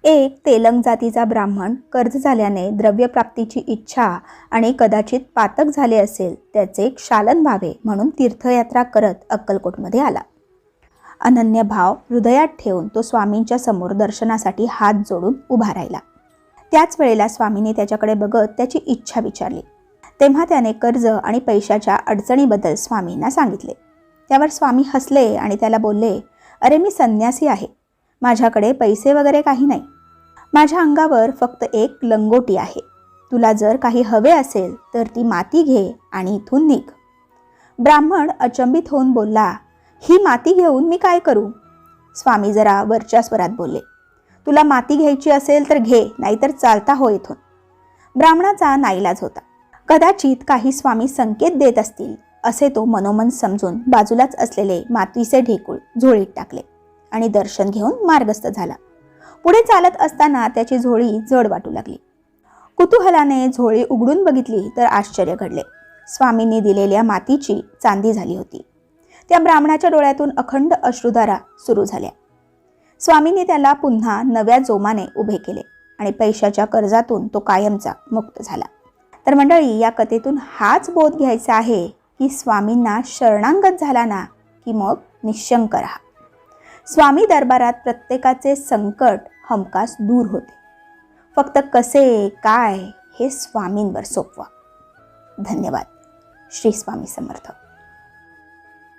एक तेलंग जातीचा ब्राह्मण कर्ज झाल्याने द्रव्यप्राप्तीची इच्छा आणि कदाचित पातक झाले असेल त्याचे क्षालन व्हावे म्हणून तीर्थयात्रा करत अक्कलकोटमध्ये आला. अनन्य भाव हृदयात ठेवून तो स्वामींच्या समोर दर्शनासाठी हात जोडून उभा राहिला. त्याच वेळेला स्वामींनी त्याच्याकडे बघत त्याची इच्छा विचारली. तेव्हा त्याने कर्ज आणि पैशाच्या अडचणीबद्दल स्वामींना सांगितले. त्यावर स्वामी हसले आणि त्याला बोलले, अरे मी संन्यासी आहे. माझ्याकडे पैसे वगैरे काही नाही. माझ्या अंगावर फक्त एक लंगोटी आहे. तुला जर काही हवे असेल तर ती माती घे आणि इथून निघ. ब्राह्मण अचंबित होऊन बोलला, ही माती घेऊन मी काय करू? स्वामी जरा वरच्या स्वरात बोलले, तुला माती घ्यायची असेल तर घे, नाहीतर चालता हो इथून. ब्राह्मणाचा नाईलाज होता. कदाचित काही स्वामी संकेत देत असतील असे तो मनोमन समजून बाजूलाच असलेले मातीचे ढेकूळ झोळीत टाकले आणि दर्शन घेऊन मार्गस्थ झाला. पुढे चालत असताना त्याची झोळी जड वाटू लागली. कुतूहलाने झोळी उघडून बघितली तर आश्चर्य घडले. स्वामींनी दिलेल्या मातीची चांदी झाली होती. त्या ब्राह्मणाच्या डोळ्यातून अखंड अश्रुधारा सुरू झाल्या. स्वामींनी त्याला पुन्हा नव्या जोमाने उभे केले आणि पैशाच्या कर्जातून तो कायमचा मुक्त झाला. तर मंडळी, या कथेतून हाच बोध घ्यायचा आहे की स्वामींना शरणागत झाला ना की मग निशंक राहा. स्वामी दरबारात प्रत्येकाचे संकट हमखास दूर होते. फक्त कसे काय हे स्वामींवर सोपवा. धन्यवाद. श्री स्वामी समर्थ.